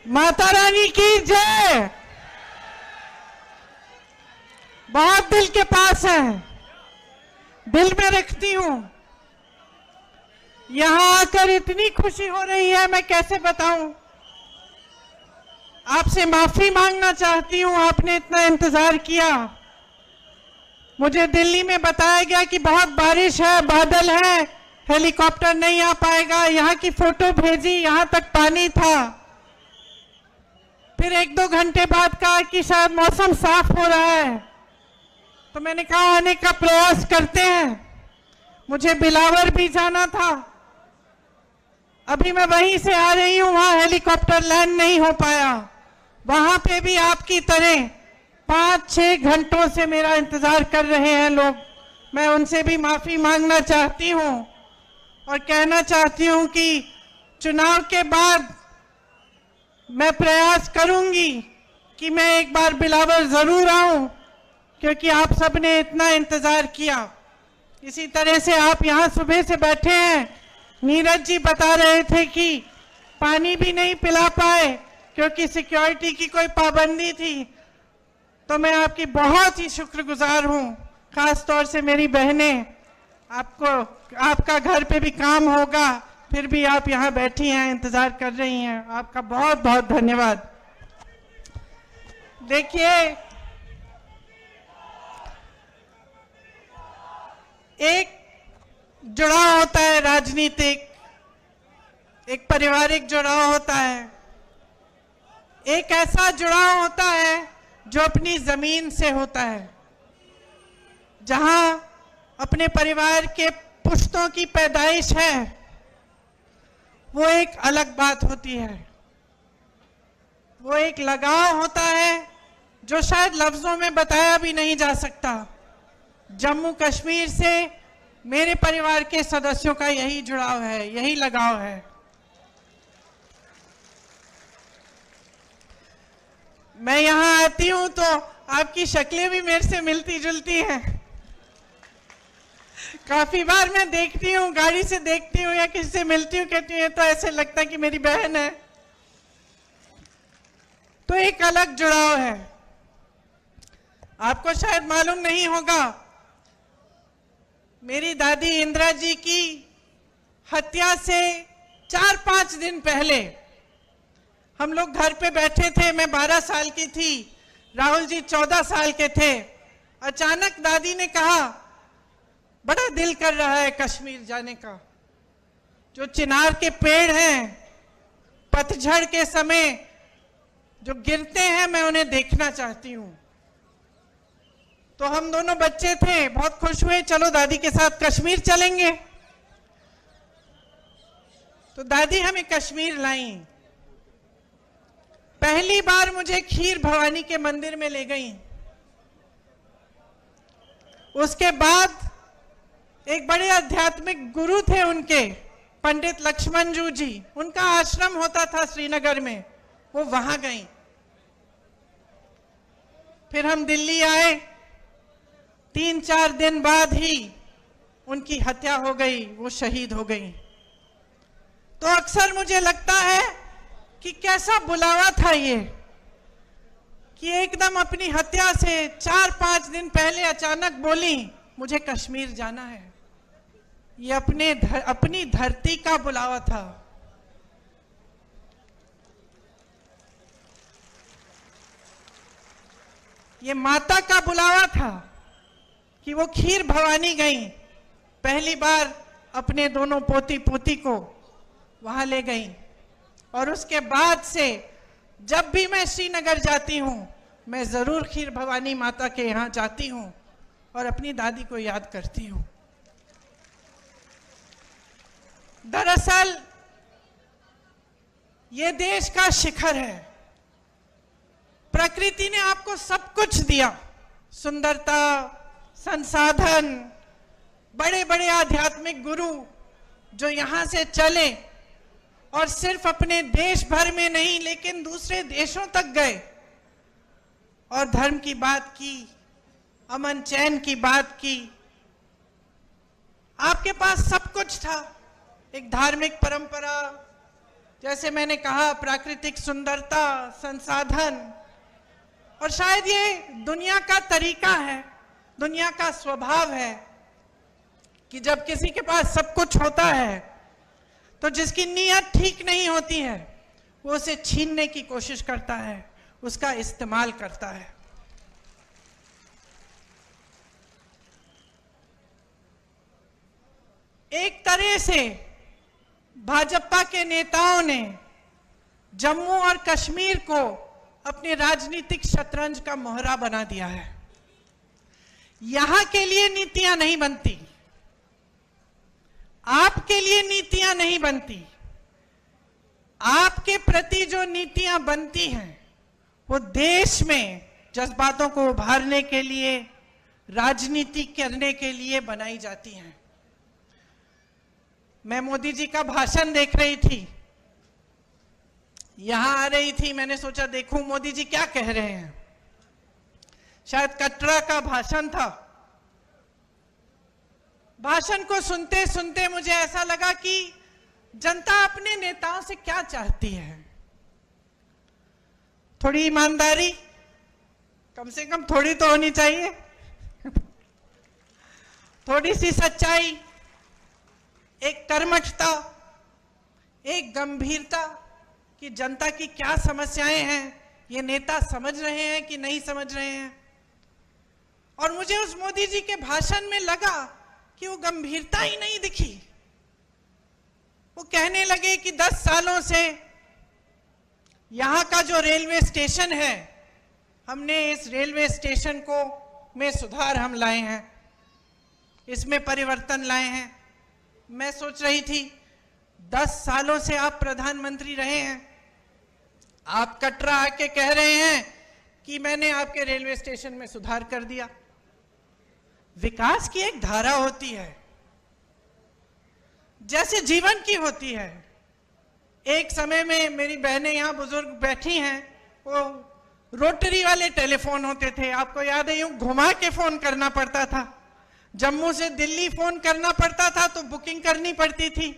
माता रानी की जय। बहुत दिल के पास है, दिल में रखती हूं। यहां आकर इतनी खुशी हो रही है, मैं कैसे बताऊं। आपसे माफी मांगना चाहती हूं, आपने इतना इंतजार किया। मुझे दिल्ली में बताया गया कि बहुत बारिश है, बादल है, हेलीकॉप्टर नहीं आ पाएगा। यहाँ की फोटो भेजी, यहाँ तक पानी था। फिर 1-2 घंटे बाद कहा कि शायद मौसम साफ हो रहा है, तो मैंने कहा आने का प्रयास करते हैं। मुझे बिलावर भी जाना था, अभी मैं वहीं से आ रही हूं, वहां हेलीकॉप्टर लैंड नहीं हो पाया। वहां पे भी आपकी तरह 5-6 घंटों से मेरा इंतजार कर रहे हैं लोग। मैं उनसे भी माफी मांगना चाहती हूं और कहना चाहती हूं कि चुनाव के बाद मैं प्रयास करूंगी कि मैं एक बार बिलावर जरूर आऊं, क्योंकि आप सबने इतना इंतजार किया। इसी तरह से आप यहाँ सुबह से बैठे हैं। नीरज जी बता रहे थे कि पानी भी नहीं पिला पाए क्योंकि सिक्योरिटी की कोई पाबंदी थी। तो मैं आपकी बहुत ही शुक्रगुजार हूँ, खास तौर से मेरी बहनें। आपका घर पे भी काम होगा, फिर भी आप यहाँ बैठी हैं, इंतजार कर रही हैं। आपका बहुत बहुत धन्यवाद। देखिए, एक जुड़ाव होता है राजनीतिक, एक पारिवारिक जुड़ाव होता है, एक ऐसा जुड़ाव होता है जो अपनी जमीन से होता है, जहां अपने परिवार के पुश्तों की पैदाइश है। वो एक अलग बात होती है, वो एक लगाव होता है जो शायद लफ्जों में बताया भी नहीं जा सकता। जम्मू कश्मीर से मेरे परिवार के सदस्यों का यही जुड़ाव है, यही लगाव है। मैं यहाँ आती हूं तो आपकी शक्लें भी मेरे से मिलती जुलती हैं। काफी बार मैं देखती हूँ, गाड़ी से देखती हूँ या किसी से मिलती हूँ, कहती हूँ तो ऐसे लगता है कि मेरी बहन है। तो एक अलग जुड़ाव है। आपको शायद मालूम नहीं होगा, मेरी दादी इंदिरा जी की हत्या से 4-5 दिन पहले हम लोग घर पे बैठे थे। मैं 12 साल की थी, राहुल जी 14 साल के थे। अचानक दादी ने कहा, बड़ा दिल कर रहा है कश्मीर जाने का। जो चिनार के पेड़ हैं, पतझड़ के समय जो गिरते हैं, मैं उन्हें देखना चाहती हूं। तो हम दोनों बच्चे थे, बहुत खुश हुए, चलो दादी के साथ कश्मीर चलेंगे। तो दादी हमें कश्मीर लाई। पहली बार मुझे खीर भवानी के मंदिर में ले गई। उसके बाद एक बड़े आध्यात्मिक गुरु थे उनके, पंडित लक्ष्मण जी, उनका आश्रम होता था श्रीनगर में, वो वहां गई। फिर हम दिल्ली आए। 3-4 दिन बाद ही उनकी हत्या हो गई, वो शहीद हो गई। तो अक्सर मुझे लगता है कि कैसा बुलावा था ये, कि एकदम अपनी हत्या से 4-5 दिन पहले अचानक बोली मुझे कश्मीर जाना है। ये अपनी धरती का बुलावा था। ये माता का बुलावा था कि वो खीर भवानी गई। पहली बार अपने दोनों पोती पोती को वहां ले गई। और उसके बाद से जब भी मैं श्रीनगर जाती हूं, मैं जरूर खीर भवानी माता के यहाँ जाती हूं और अपनी दादी को याद करती हूं। दरअसल ये देश का शिखर है। प्रकृति ने आपको सब कुछ दिया, सुंदरता, संसाधन, बड़े बड़े आध्यात्मिक गुरु जो यहां से चले और सिर्फ अपने देश भर में नहीं लेकिन दूसरे देशों तक गए और धर्म की बात की, अमन चैन की बात की। आपके पास सब कुछ था, एक धार्मिक परंपरा, जैसे मैंने कहा, प्राकृतिक सुंदरता, संसाधन, और शायद ये दुनिया का तरीका है, दुनिया का स्वभाव है कि जब किसी के पास सब कुछ होता है तो जिसकी नीयत ठीक नहीं होती है वो उसे छीनने की कोशिश करता है, उसका इस्तेमाल करता है। एक तरह से भाजपा के नेताओं ने जम्मू और कश्मीर को अपने राजनीतिक शतरंज का मोहरा बना दिया है। यहां के लिए नीतियां नहीं बनती, आपके लिए नीतियां नहीं बनती, आपके प्रति जो नीतियां बनती हैं वो देश में जज्बातों को उभारने के लिए, राजनीति करने के लिए बनाई जाती हैं। मैं मोदी जी का भाषण देख रही थी, यहां आ रही थी, मैंने सोचा देखूं मोदी जी क्या कह रहे हैं। शायद कटरा का भाषण था। भाषण को सुनते सुनते मुझे ऐसा लगा कि जनता अपने नेताओं से क्या चाहती है। थोड़ी ईमानदारी, कम से कम थोड़ी तो होनी चाहिए, थोड़ी सी सच्चाई, एक कर्मठता, एक गंभीरता कि जनता की क्या समस्याएं हैं, ये नेता समझ रहे हैं कि नहीं समझ रहे हैं। और मुझे उस मोदी जी के भाषण में लगा कि वो गंभीरता ही नहीं दिखी। वो कहने लगे कि 10 सालों से यहाँ का जो रेलवे स्टेशन है, हमने इस रेलवे स्टेशन को में सुधार हम लाए हैं, इसमें परिवर्तन लाए हैं। मैं सोच रही थी 10 सालों से आप प्रधानमंत्री रहे हैं, आप कटरा आके कह रहे हैं कि मैंने आपके रेलवे स्टेशन में सुधार कर दिया। विकास की एक धारा होती है, जैसे जीवन की होती है। एक समय में मेरी बहनें यहाँ बुजुर्ग बैठी हैं, वो रोटरी वाले टेलीफोन होते थे, आपको याद है, यूं घुमा के फोन करना पड़ता था। जम्मू से दिल्ली फोन करना पड़ता था तो बुकिंग करनी पड़ती थी,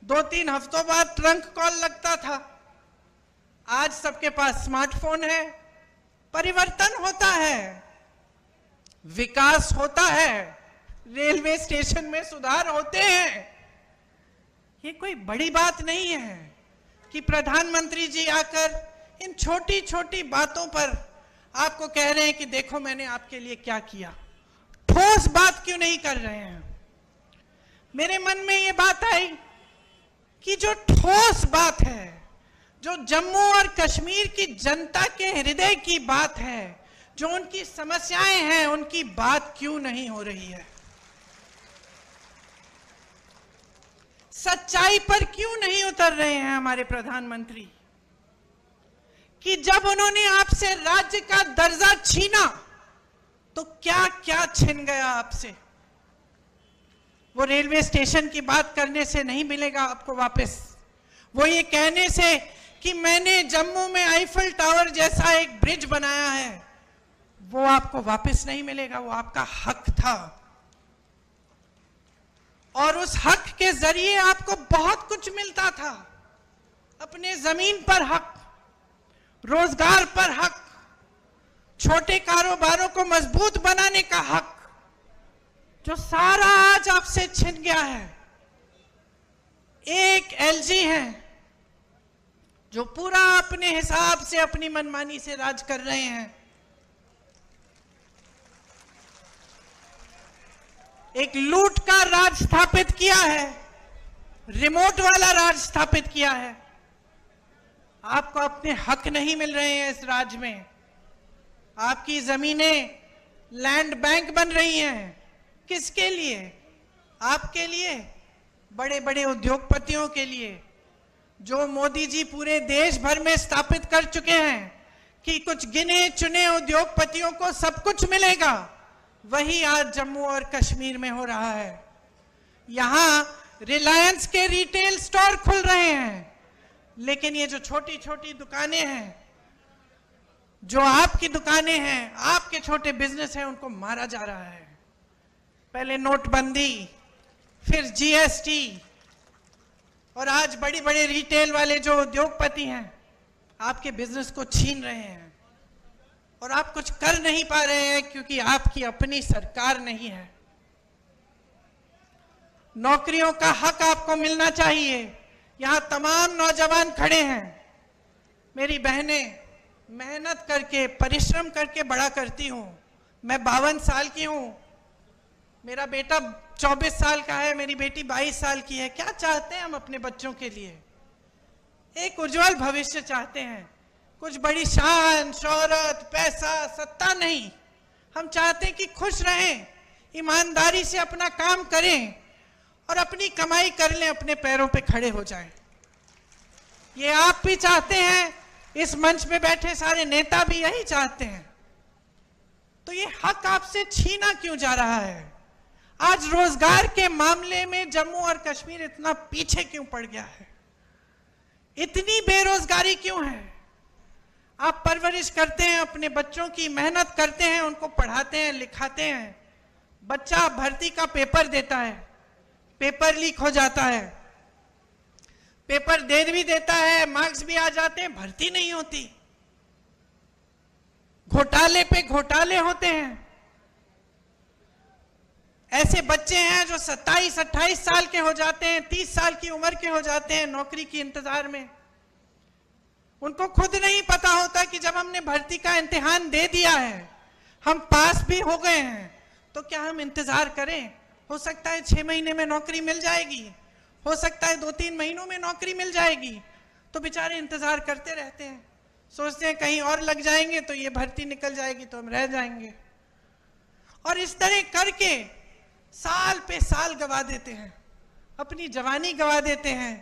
2-3 हफ्तों बाद ट्रंक कॉल लगता था। आज सबके पास स्मार्टफोन है। परिवर्तन होता है, विकास होता है, रेलवे स्टेशन में सुधार होते हैं। ये कोई बड़ी बात नहीं है कि प्रधानमंत्री जी आकर इन छोटी छोटी बातों पर आपको कह रहे हैं कि देखो मैंने आपके लिए क्या किया। ठोस बात क्यों नहीं कर रहे हैं? मेरे मन में ये बात आई कि जो ठोस बात है, जो जम्मू और कश्मीर की जनता के हृदय की बात है, जो उनकी समस्याएं हैं, उनकी बात क्यों नहीं हो रही है? सच्चाई पर क्यों नहीं उतर रहे हैं हमारे प्रधानमंत्री? कि जब उन्होंने आपसे राज्य का दर्जा छीना तो क्या क्या छिन गया आपसे। वो रेलवे स्टेशन की बात करने से नहीं मिलेगा आपको वापस। वो ये कहने से कि मैंने जम्मू में आईफल टावर जैसा एक ब्रिज बनाया है, वो आपको वापस नहीं मिलेगा। वो आपका हक था और उस हक के जरिए आपको बहुत कुछ मिलता था। अपने जमीन पर हक, रोजगार पर हक, छोटे कारोबारों को मजबूत बनाने का हक, जो सारा आज आपसे छिन गया है। एक एलजी है जो पूरा अपने हिसाब से, अपनी मनमानी से राज कर रहे हैं। एक लूट का राज स्थापित किया है, रिमोट वाला राज स्थापित किया है। आपको अपने हक नहीं मिल रहे हैं इस राज्य में। आपकी जमीनें लैंड बैंक बन रही हैं। किसके लिए? आपके लिए, बड़े बड़े उद्योगपतियों के लिए, जो मोदी जी पूरे देश भर में स्थापित कर चुके हैं कि कुछ गिने चुने उद्योगपतियों को सब कुछ मिलेगा। वही आज जम्मू और कश्मीर में हो रहा है। यहां रिलायंस के रिटेल स्टोर खुल रहे हैं, लेकिन ये जो छोटी छोटी दुकानें हैं, जो आपकी दुकानें हैं, आपके छोटे बिजनेस हैं, उनको मारा जा रहा है। पहले नोटबंदी, फिर जीएसटी, और आज बड़ी बड़े रिटेल वाले जो उद्योगपति हैं आपके बिजनेस को छीन रहे हैं और आप कुछ कर नहीं पा रहे हैं क्योंकि आपकी अपनी सरकार नहीं है। नौकरियों का हक आपको मिलना चाहिए। यहां तमाम नौजवान खड़े हैं, मेरी बहनें मेहनत करके परिश्रम करके बड़ा करती हूं। मैं 52 साल की हूं, मेरा बेटा 24 साल का है, मेरी बेटी 22 साल की है। क्या चाहते हैं हम अपने बच्चों के लिए? एक उज्जवल भविष्य चाहते हैं, कुछ बड़ी शान शौहरत पैसा सत्ता नहीं। हम चाहते हैं कि खुश रहें, ईमानदारी से अपना काम करें और अपनी कमाई कर लें, अपने पैरों पे खड़े हो जाएं। ये आप भी चाहते हैं, इस मंच पे बैठे सारे नेता भी यही चाहते हैं। तो ये हक आपसे छीना क्यों जा रहा है? आज रोजगार के मामले में जम्मू और कश्मीर इतना पीछे क्यों पड़ गया है? इतनी बेरोजगारी क्यों है? आप परवरिश करते हैं अपने बच्चों की, मेहनत करते हैं, उनको पढ़ाते हैं लिखाते हैं। बच्चा भर्ती का पेपर देता है, पेपर लीक हो जाता है, पेपर दे भी देता है, मार्क्स भी आ जाते हैं, भर्ती नहीं होती। घोटाले पे घोटाले होते हैं। ऐसे बच्चे हैं जो 27-28 साल के हो जाते हैं, 30 साल की उम्र के हो जाते हैं नौकरी की इंतजार में। उनको खुद नहीं पता होता कि जब हमने भर्ती का इम्तिहान दे दिया है, हम पास भी हो गए हैं, तो क्या हम इंतजार करें? हो सकता है 6 महीने में नौकरी मिल जाएगी, हो सकता है 2-3 महीनों में नौकरी मिल जाएगी। तो बेचारे इंतजार करते रहते हैं, सोचते हैं कहीं और लग जाएंगे तो ये भर्ती निकल जाएगी तो हम रह जाएंगे। और इस तरह करके साल पे साल गवा देते हैं, अपनी जवानी गवा देते हैं।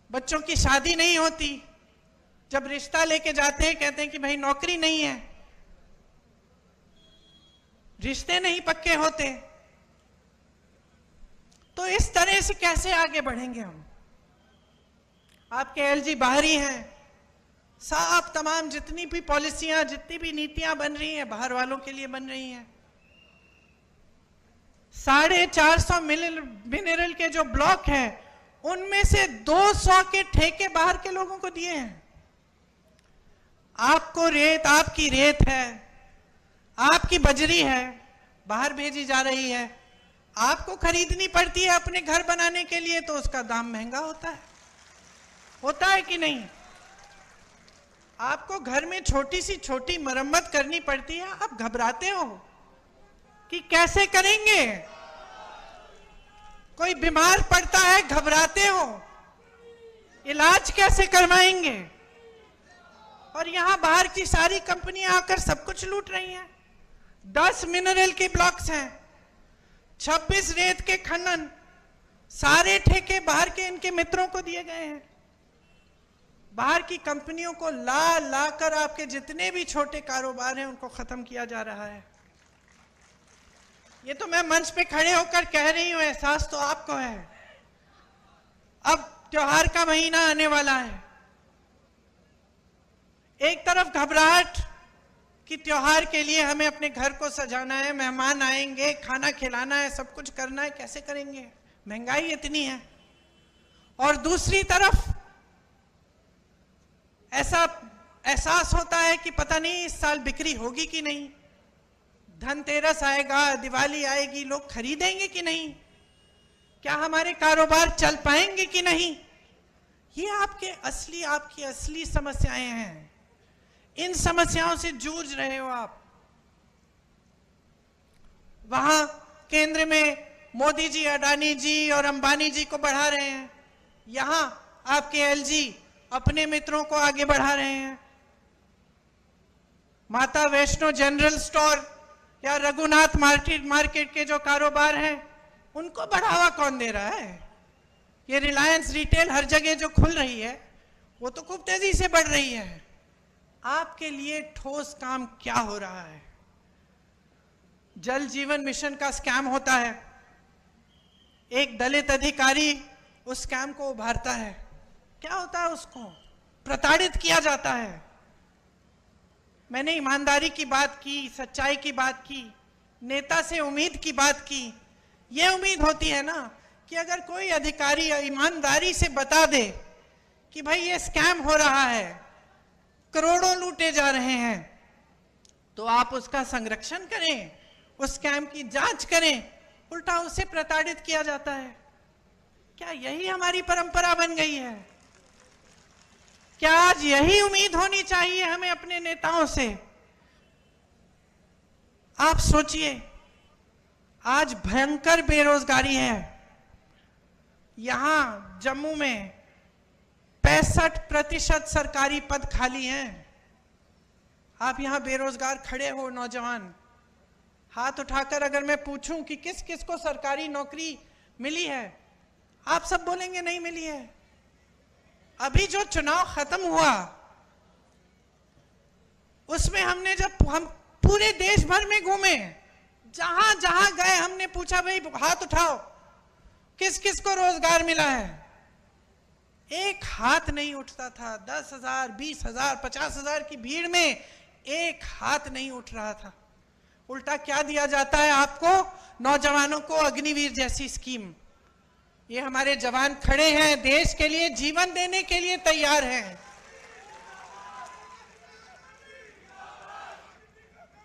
बच्चों की शादी नहीं होती, जब रिश्ता लेके जाते हैं कहते हैं कि भाई नौकरी नहीं है, रिश्ते नहीं पक्के होते। तो इस तरह से कैसे आगे बढ़ेंगे हम? आपके एलजी बाहरी हैं, साफ तमाम जितनी भी पॉलिसियां जितनी भी नीतियां बन रही हैं बाहर वालों के लिए बन रही हैं। 450 मिनरल के जो ब्लॉक हैं उनमें से 200 के ठेके बाहर के लोगों को दिए हैं। आपको रेत, आपकी रेत है, आपकी बजरी है, बाहर भेजी जा रही है, आपको खरीदनी पड़ती है अपने घर बनाने के लिए, तो उसका दाम महंगा होता है कि नहीं? आपको घर में छोटी सी छोटी मरम्मत करनी पड़ती है, आप घबराते हो कि कैसे करेंगे? कोई बीमार पड़ता है, घबराते हो, इलाज कैसे करवाएंगे? और यहां बाहर की सारी कंपनियां आकर सब कुछ लूट रही हैं। 10 मिनरल के ब्लॉक्स हैं, 26 रेत के खनन, सारे ठेके बाहर के इनके मित्रों को दिए गए हैं। बाहर की कंपनियों को ला कर आपके जितने भी छोटे कारोबार हैं उनको खत्म किया जा रहा है। ये तो मैं मंच पे खड़े होकर कह रही हूं, एहसास तो आपको है। अब त्योहार का महीना आने वाला है, एक तरफ घबराहट कि त्योहार के लिए हमें अपने घर को सजाना है, मेहमान आएंगे, खाना खिलाना है, सब कुछ करना है, कैसे करेंगे? महंगाई इतनी है। और दूसरी तरफ ऐसा एहसास होता है कि पता नहीं इस साल बिक्री होगी कि नहीं, धनतेरस आएगा, दिवाली आएगी, लोग खरीदेंगे कि नहीं, क्या हमारे कारोबार चल पाएंगे कि नहीं? ये आपकी असली समस्याएं हैं। इन समस्याओं से जूझ रहे हो आप। वहां केंद्र में मोदी जी, अडानी जी और अंबानी जी को बढ़ा रहे हैं, यहां आपके एलजी अपने मित्रों को आगे बढ़ा रहे हैं। माता वैष्णो जनरल स्टोर या रघुनाथ मार्केट के जो कारोबार हैं उनको बढ़ावा कौन दे रहा है? ये रिलायंस रिटेल हर जगह जो खुल रही है वो तो खूब तेजी से बढ़ रही है। आपके लिए ठोस काम क्या हो रहा है? जल जीवन मिशन का स्कैम होता है, एक दलित अधिकारी उस स्कैम को उभारता है। क्या होता है? उसको प्रताड़ित किया जाता है। मैंने ईमानदारी की बात की, सच्चाई की बात की, नेता से उम्मीद की बात की। यह उम्मीद होती है ना कि अगर कोई अधिकारी ईमानदारी से बता दे कि भाई ये स्कैम हो रहा है, करोड़ों लूटे जा रहे हैं, तो आप उसका संरक्षण करें, उस स्कैम की जांच करें, उल्टा उसे प्रताड़ित किया जाता है। क्या यही हमारी परंपरा बन गई है? क्या आज यही उम्मीद होनी चाहिए हमें अपने नेताओं से? आप सोचिए, आज भयंकर बेरोजगारी है। यहां जम्मू में 65% सरकारी पद खाली हैं। आप यहां बेरोजगार खड़े हो नौजवान, हाथ उठाकर अगर मैं पूछूं कि किस किस को सरकारी नौकरी मिली है, आप सब बोलेंगे नहीं मिली है। अभी जो चुनाव खत्म हुआ उसमें हमने जब हम पूरे देश भर में घूमे, जहां जहां गए हमने पूछा भाई हाथ उठाओ, किस किस को रोजगार मिला है? एक हाथ नहीं उठता था। 10,000, 20,000, 50,000 की भीड़ में एक हाथ नहीं उठ रहा था। उल्टा क्या दिया जाता है आपको? नौजवानों को अग्निवीर जैसी स्कीम। ये हमारे जवान खड़े हैं, देश के लिए जीवन देने के लिए तैयार हैं।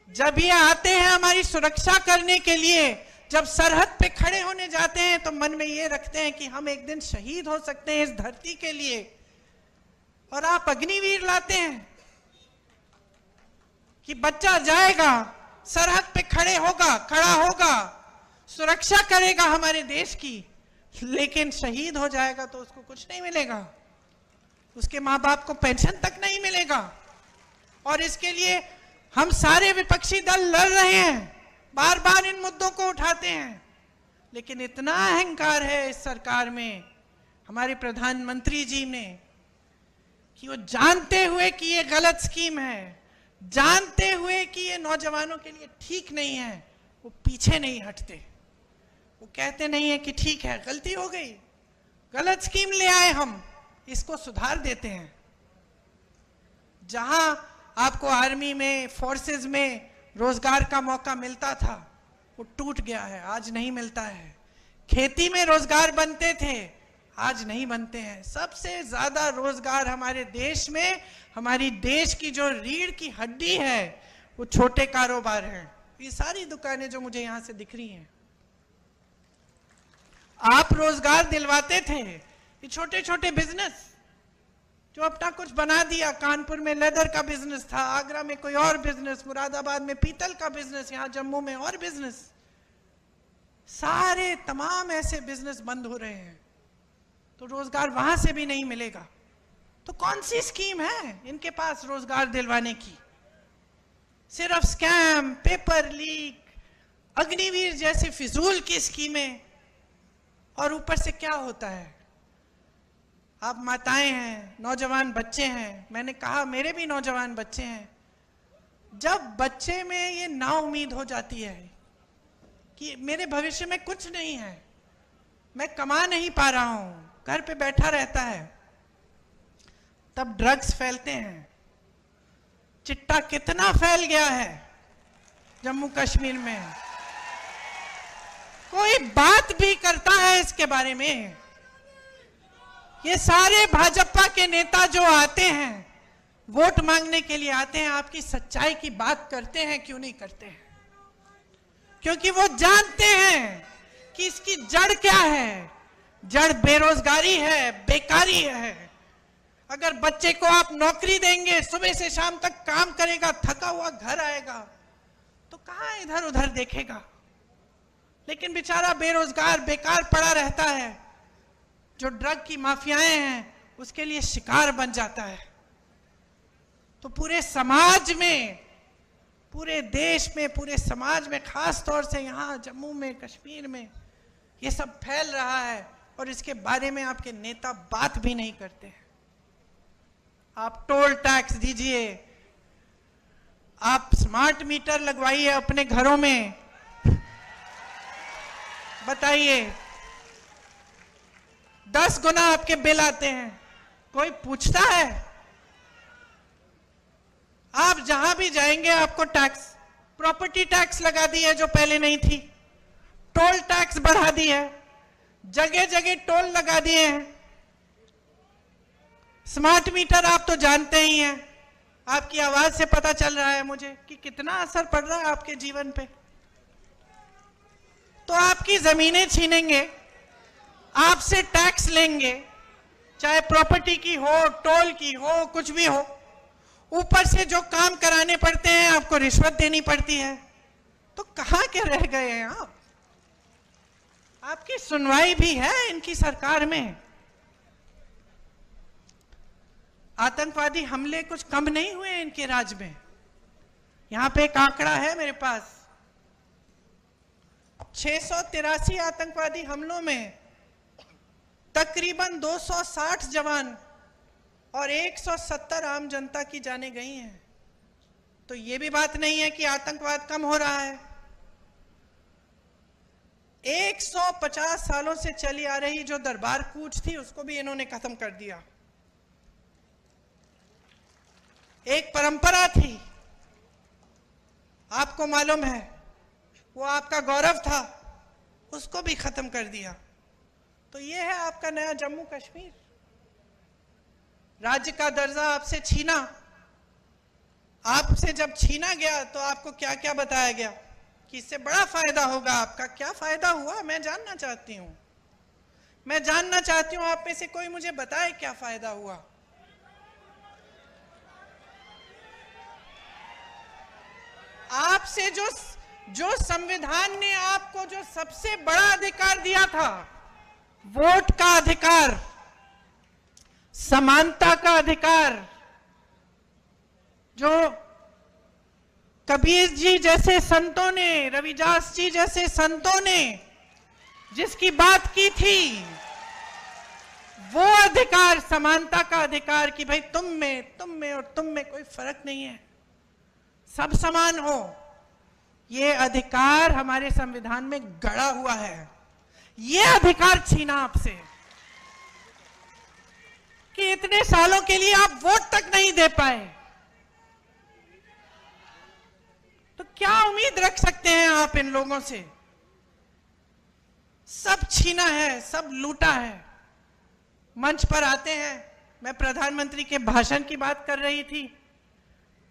जब ये आते हैं हमारी सुरक्षा करने के लिए, जब सरहद पे खड़े होने जाते हैं, तो मन में ये रखते हैं कि हम एक दिन शहीद हो सकते हैं इस धरती के लिए, और आप अग्निवीर लाते हैं कि बच्चा जाएगा, सरहद पे खड़ा होगा, सुरक्षा करेगा हमारे देश की, लेकिन शहीद हो जाएगा तो उसको कुछ नहीं मिलेगा, उसके माँ बाप को पेंशन तक नहीं मिलेगा। और इसके लिए हम सारे विपक्षी दल लड़ रहे हैं, बार बार इन मुद्दों को उठाते हैं, लेकिन इतना अहंकार है इस सरकार में, हमारे प्रधानमंत्री जी ने, कि वो जानते हुए कि ये गलत स्कीम है, जानते हुए कि ये नौजवानों के लिए ठीक नहीं है, वो पीछे नहीं हटते। वो कहते नहीं है कि ठीक है, गलती हो गई, गलत स्कीम ले आए, हम इसको सुधार देते हैं। जहां आपको आर्मी में, फोर्सेस में रोजगार का मौका मिलता था, वो टूट गया है, आज नहीं मिलता है। खेती में रोजगार बनते थे, आज नहीं बनते हैं। सबसे ज्यादा रोजगार हमारे देश में, हमारी देश की जो रीढ़ की हड्डी है, वो छोटे कारोबार हैं। ये सारी दुकानें जो मुझे यहां से दिख रही हैं, आप रोजगार दिलवाते थे। ये छोटे छोटे बिजनेस जो अपना कुछ बना दिया, कानपुर में लेदर का बिजनेस था, आगरा में कोई और बिजनेस, मुरादाबाद में पीतल का बिजनेस, यहां जम्मू में और बिजनेस, सारे तमाम ऐसे बिजनेस बंद हो रहे हैं, तो रोजगार वहां से भी नहीं मिलेगा। तो कौन सी स्कीम है इनके पास रोजगार दिलवाने की? सिर्फ स्कैम, पेपर लीक, अग्निवीर जैसे फिजूल की स्कीमें, और ऊपर से क्या होता है? आप माताएं हैं, नौजवान बच्चे हैं, मैंने कहा मेरे भी नौजवान बच्चे हैं। जब बच्चे में ये ना उम्मीद हो जाती है कि मेरे भविष्य में कुछ नहीं है, मैं कमा नहीं पा रहा हूं, घर पे बैठा रहता है, तब ड्रग्स फैलते हैं। चिट्टा कितना फैल गया है जम्मू कश्मीर में, कोई बात भी करता है इसके बारे में? ये सारे भाजपा के नेता जो आते हैं, वोट मांगने के लिए आते हैं, आपकी सच्चाई की बात करते हैं क्यों नहीं करते हैं? क्योंकि वो जानते हैं कि इसकी जड़ क्या है। जड़ बेरोजगारी है, बेकारी है। अगर बच्चे को आप नौकरी देंगे, सुबह से शाम तक काम करेगा, थका हुआ घर आएगा, तो कहां इधर उधर देखेगा? लेकिन बेचारा बेरोजगार, बेकार पड़ा रहता है। जो ड्रग की माफियाएं हैं, उसके लिए शिकार बन जाता है। तो पूरे समाज में, पूरे देश में, पूरे समाज में, खास तौर से यहाँ जम्मू में, कश्मीर में ये सब फैल रहा है, और इसके बारे में आपके नेता बात भी नहीं करते हैं। आप टोल टैक्स दीजिए, आप स्मार्ट मीटर लगवाइए अपने घरों में, बताइए 10 गुना आपके बिल आते हैं, कोई पूछता है? आप जहां भी जाएंगे आपको टैक्स, प्रॉपर्टी टैक्स लगा दी है जो पहले नहीं थी, टोल टैक्स बढ़ा दी है, जगह जगह टोल लगा दिए हैं। स्मार्ट मीटर आप तो जानते ही हैं, आपकी आवाज से पता चल रहा है मुझे कि कितना असर पड़ रहा है आपके जीवन पे। तो आपकी जमीनें छीनेंगे, आपसे टैक्स लेंगे, चाहे प्रॉपर्टी की हो, टोल की हो, कुछ भी हो। ऊपर से जो काम कराने पड़ते हैं आपको रिश्वत देनी पड़ती है। तो कहां के रह गए हैं आप? आपकी सुनवाई भी है इनकी सरकार में। आतंकवादी हमले कुछ कम नहीं हुए इनके राज में। यहां पे एक आंकड़ा है मेरे पास, 683 आतंकवादी हमलों में तकरीबन 260 जवान और 170 आम जनता की जानें गई हैं। तो ये भी बात नहीं है कि आतंकवाद कम हो रहा है। 150 सालों से चली आ रही जो दरबार कूच थी उसको भी इन्होंने खत्म कर दिया। एक परंपरा थी, आपको मालूम है, वो आपका गौरव था, उसको भी खत्म कर दिया। तो ये है आपका नया जम्मू कश्मीर। राज्य का दर्जा आपसे छीना। आपसे जब छीना गया तो आपको क्या क्या बताया गया कि इससे बड़ा फायदा होगा आपका। क्या फायदा हुआ मैं जानना चाहती हूं। मैं जानना चाहती हूं आप में से कोई मुझे बताए क्या फायदा हुआ। आपसे जो संविधान ने आपको जो सबसे बड़ा अधिकार दिया था, वोट का अधिकार, समानता का अधिकार, जो कबीर जी जैसे संतों ने, रविदास जी जैसे संतों ने जिसकी बात की थी, वो अधिकार, समानता का अधिकार कि भाई तुम में और तुम में कोई फर्क नहीं है, सब समान हो, ये अधिकार हमारे संविधान में गड़ा हुआ है। ये अधिकार छीना आपसे कि इतने सालों के लिए आप वोट तक नहीं दे पाए। तो क्या उम्मीद रख सकते हैं आप इन लोगों से? सब छीना है, सब लूटा है। मंच पर आते हैं, मैं प्रधानमंत्री के भाषण की बात कर रही थी,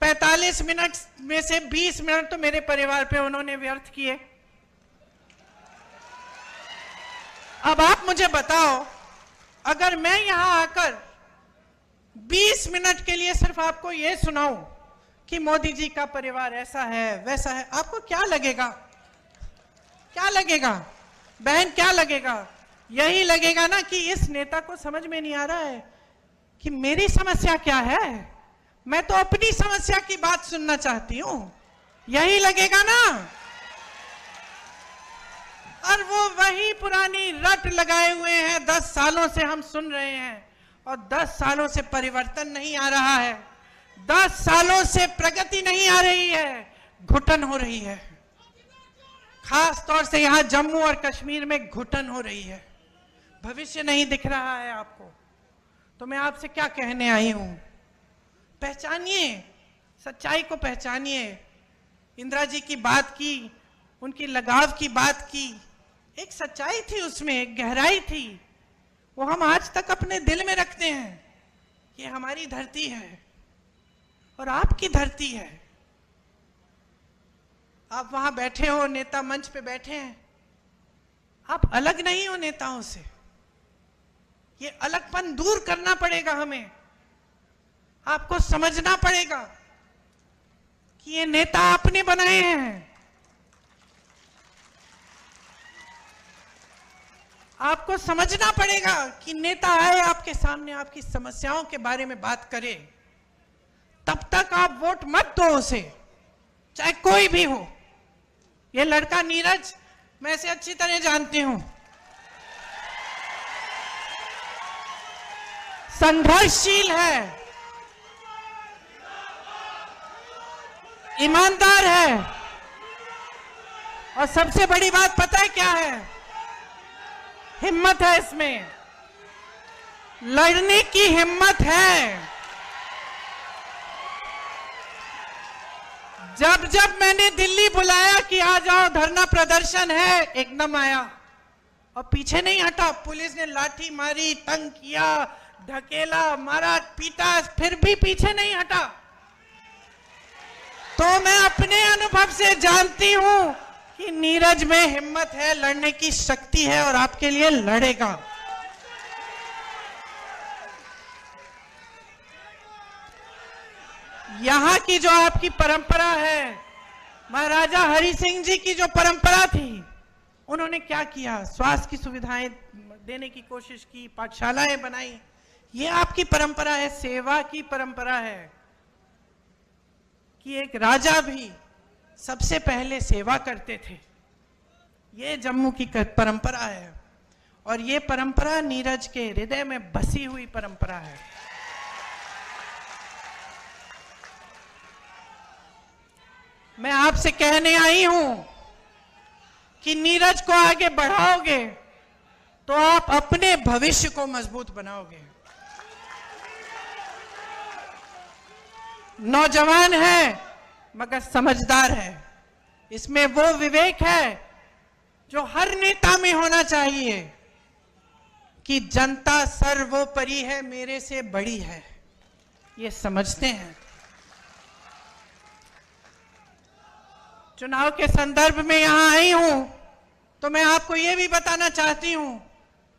45 मिनट में से 20 मिनट तो मेरे परिवार पे उन्होंने व्यर्थ किए। अब आप मुझे बताओ, अगर मैं यहां आकर 20 मिनट के लिए सिर्फ आपको यह सुनाऊं कि मोदी जी का परिवार ऐसा है वैसा है, आपको क्या लगेगा? क्या लगेगा बहन, क्या लगेगा? यही लगेगा ना कि इस नेता को समझ में नहीं आ रहा है कि मेरी समस्या क्या है, मैं तो अपनी समस्या की बात सुनना चाहती हूं। यही लगेगा ना। और वो वही पुरानी रट लगाए हुए हैं, 10 सालों से हम सुन रहे हैं और 10 सालों से परिवर्तन नहीं आ रहा है, 10 सालों से प्रगति नहीं आ रही है, घुटन हो रही है। खास तौर से यहां जम्मू और कश्मीर में घुटन हो रही है, भविष्य नहीं दिख रहा है आपको। तो मैं आपसे क्या कहने आई हूं, पहचानिए, सच्चाई को पहचानिए। इंदिरा जी की बात की, उनकी लगाव की बात की, एक सच्चाई थी उसमें, एक गहराई थी, वो हम आज तक अपने दिल में रखते हैं। ये हमारी धरती है और आपकी धरती है। आप वहां बैठे हो, नेता मंच पे बैठे हैं, आप अलग नहीं हो नेताओं से। ये अलगपन दूर करना पड़ेगा हमें। आपको समझना पड़ेगा कि ये नेता आपने बनाए हैं। आपको समझना पड़ेगा कि नेता आए आपके सामने, आपकी समस्याओं के बारे में बात करे, तब तक आप वोट मत दो उसे, चाहे कोई भी हो। ये लड़का नीरज, मैं इसे अच्छी तरह जानती हूं, संघर्षशील है, ईमानदार है, और सबसे बड़ी बात पता है क्या है? हिम्मत है इसमें, लड़ने की हिम्मत है। जब जब मैंने दिल्ली बुलाया कि आ जाओ धरना प्रदर्शन है, एकदम आया और पीछे नहीं हटा। पुलिस ने लाठी मारी, तंग किया, ढकेला, मारा, पीटा, फिर भी पीछे नहीं हटा। तो मैं अपने अनुभव से जानती हूं कि नीरज में हिम्मत है, लड़ने की शक्ति है और आपके लिए लड़ेगा। यहां की जो आपकी परंपरा है, महाराजा हरि सिंह जी की जो परंपरा थी, उन्होंने क्या किया? स्वास्थ्य की सुविधाएं देने की कोशिश की, पाठशालाएं बनाई। ये आपकी परंपरा है, सेवा की परंपरा है कि एक राजा भी सबसे पहले सेवा करते थे। ये जम्मू की परंपरा है और ये परंपरा नीरज के हृदय में बसी हुई परंपरा है। मैं आपसे कहने आई हूं कि नीरज को आगे बढ़ाओगे तो आप अपने भविष्य को मजबूत बनाओगे। नौजवान है मगर समझदार है। इसमें वो विवेक है जो हर नेता में होना चाहिए कि जनता सर्वोपरि है, मेरे से बड़ी है, ये समझते हैं। चुनाव के संदर्भ में यहां आई हूं तो मैं आपको यह भी बताना चाहती हूं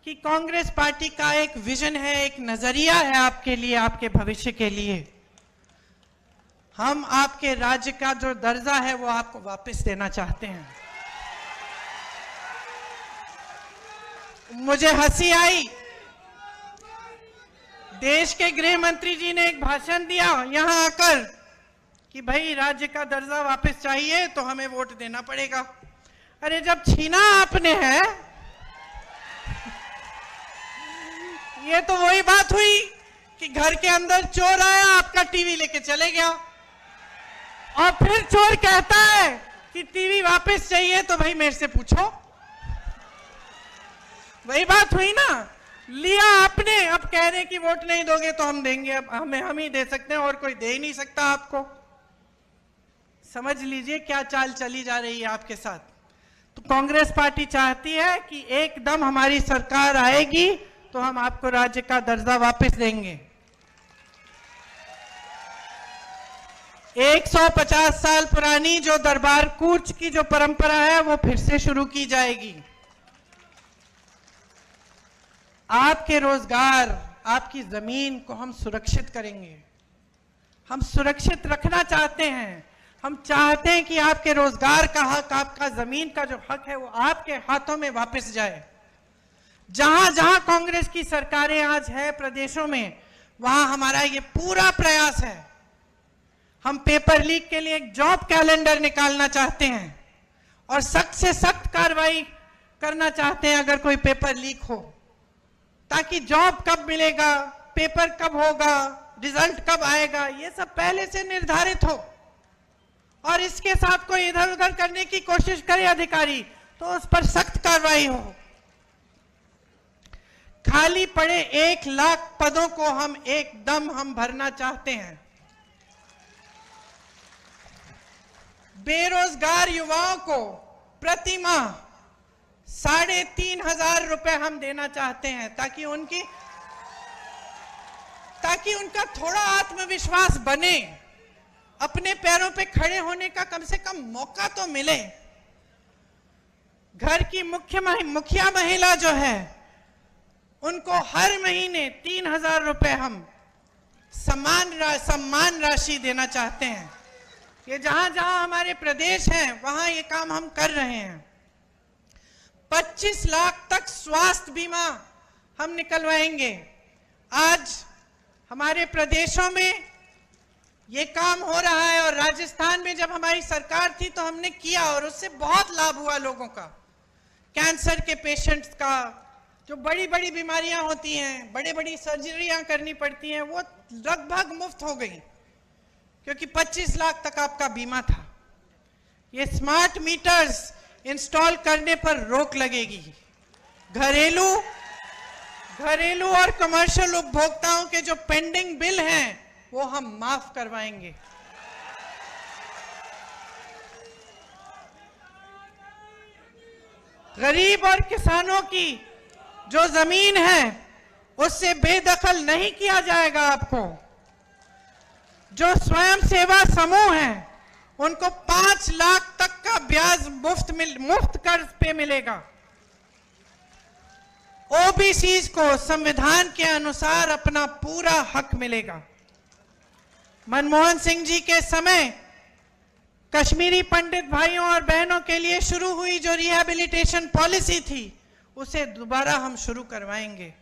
कि कांग्रेस पार्टी का एक विजन है, एक नजरिया है आपके लिए, आपके भविष्य के लिए। हम आपके राज्य का जो दर्जा है वो आपको वापस देना चाहते हैं। मुझे हंसी आई, देश के गृह मंत्री जी ने एक भाषण दिया यहां आकर कि भाई राज्य का दर्जा वापस चाहिए तो हमें वोट देना पड़ेगा। अरे जब छीना आपने है, ये तो वही बात हुई कि घर के अंदर चोर आया, आपका टीवी लेके चले गया और फिर चोर कहता है कि टीवी वापस चाहिए तो भाई मेरे से पूछो। वही बात हुई ना, लिया आपने, अब कह रहे कि वोट नहीं दोगे तो हम देंगे। अब हम ही दे सकते हैं और कोई दे ही नहीं सकता आपको। समझ लीजिए क्या चाल चली जा रही है आपके साथ। तो कांग्रेस पार्टी चाहती है कि एकदम हमारी सरकार आएगी तो हम आपको राज्य का दर्जा वापस देंगे। 150 साल पुरानी जो दरबार कूच की जो परंपरा है वो फिर से शुरू की जाएगी। आपके रोजगार, आपकी जमीन को हम सुरक्षित करेंगे। हम सुरक्षित रखना चाहते हैं। हम चाहते हैं कि आपके रोजगार का हक, आपका जमीन का जो हक है वो आपके हाथों में वापस जाए। जहां जहां कांग्रेस की सरकारें आज है प्रदेशों में, वहां हमारा ये पूरा प्रयास है। हम पेपर लीक के लिए एक जॉब कैलेंडर निकालना चाहते हैं और सख्त से सख्त कार्रवाई करना चाहते हैं अगर कोई पेपर लीक हो, ताकि जॉब कब मिलेगा, पेपर कब होगा, रिजल्ट कब आएगा, ये सब पहले से निर्धारित हो। और इसके साथ कोई इधर उधर करने की कोशिश करे अधिकारी तो उस पर सख्त कार्रवाई हो। खाली पड़े 1 लाख पदों को हम भरना चाहते हैं। बेरोजगार युवाओं को प्रति माह 3,500 रुपए हम देना चाहते हैं ताकि उनका थोड़ा आत्मविश्वास बने, अपने पैरों पे खड़े होने का कम से कम मौका तो मिले। घर की मुखिया महिला जो है उनको हर महीने 3,000 रुपए हम सम्मान राशि देना चाहते हैं। ये जहां जहां हमारे प्रदेश हैं वहां ये काम हम कर रहे हैं। 25 लाख तक स्वास्थ्य बीमा हम निकलवाएंगे। आज हमारे प्रदेशों में ये काम हो रहा है और राजस्थान में जब हमारी सरकार थी तो हमने किया और उससे बहुत लाभ हुआ लोगों का। कैंसर के पेशेंट्स का, जो बड़ी बड़ी बीमारियां होती हैं, बड़ी बड़ी सर्जरियां करनी पड़ती हैं, वो लगभग मुफ्त हो गई क्योंकि 25 लाख तक आपका बीमा था। ये स्मार्ट मीटर्स इंस्टॉल करने पर रोक लगेगी। घरेलू और कमर्शियल उपभोक्ताओं के जो पेंडिंग बिल हैं वो हम माफ करवाएंगे। गरीब और किसानों की जो जमीन है उससे बेदखल नहीं किया जाएगा। आपको जो स्वयं सेवा समूह है उनको 5 लाख तक का ब्याज मुफ्त कर्ज पे मिलेगा। ओबीसी को संविधान के अनुसार अपना पूरा हक मिलेगा। मनमोहन सिंह जी के समय कश्मीरी पंडित भाइयों और बहनों के लिए शुरू हुई जो रिहैबिलिटेशन पॉलिसी थी उसे दोबारा हम शुरू करवाएंगे।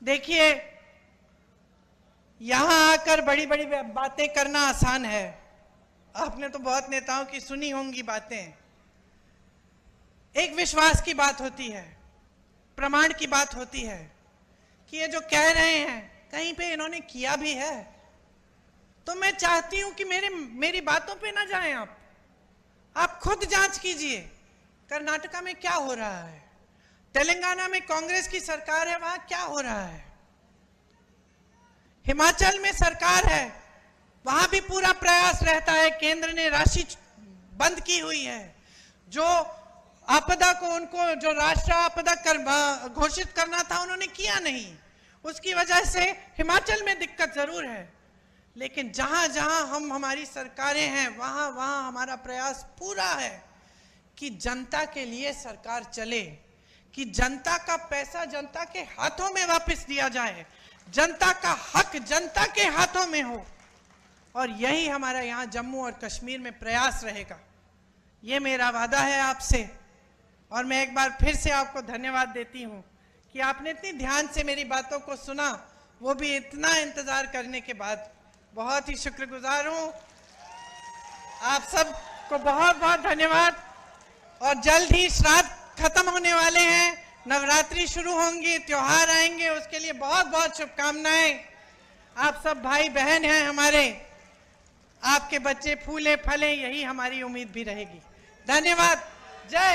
देखिए, यहां आकर बड़ी बड़ी बातें करना आसान है। आपने तो बहुत नेताओं की सुनी होंगी बातें। एक विश्वास की बात होती है, प्रमाण की बात होती है कि ये जो कह रहे हैं कहीं पे इन्होंने किया भी है। तो मैं चाहती हूं कि मेरी बातों पे ना जाएं आप खुद जांच कीजिए। कर्नाटका में क्या हो रहा है, तेलंगाना में कांग्रेस की सरकार है, वहां क्या हो रहा है, हिमाचल में सरकार है, वहां भी पूरा प्रयास रहता है। केंद्र ने राशि बंद की हुई है। जो आपदा को उनको जो राष्ट्रीय आपदा घोषित करना था उन्होंने किया नहीं। उसकी वजह से हिमाचल में दिक्कत जरूर है, लेकिन जहां जहां हमारी सरकारें हैं वहां वहां हमारा प्रयास पूरा है कि जनता के लिए सरकार चले, कि जनता का पैसा जनता के हाथों में वापस दिया जाए, जनता का हक जनता के हाथों में हो। और यही हमारा यहाँ जम्मू और कश्मीर में प्रयास रहेगा। ये मेरा वादा है आपसे। और मैं एक बार फिर से आपको धन्यवाद देती हूँ कि आपने इतनी ध्यान से मेरी बातों को सुना, वो भी इतना इंतजार करने के बाद। बहुत ही शुक्रगुजार हूँ। आप सबको बहुत बहुत धन्यवाद। और जल्द ही श्राद्ध खत्म होने वाले हैं, नवरात्रि शुरू होंगी, त्योहार आएंगे, उसके लिए बहुत बहुत शुभकामनाएं। आप सब भाई बहन हैं हमारे, आपके बच्चे फूले फले, यही हमारी उम्मीद भी रहेगी। धन्यवाद। जय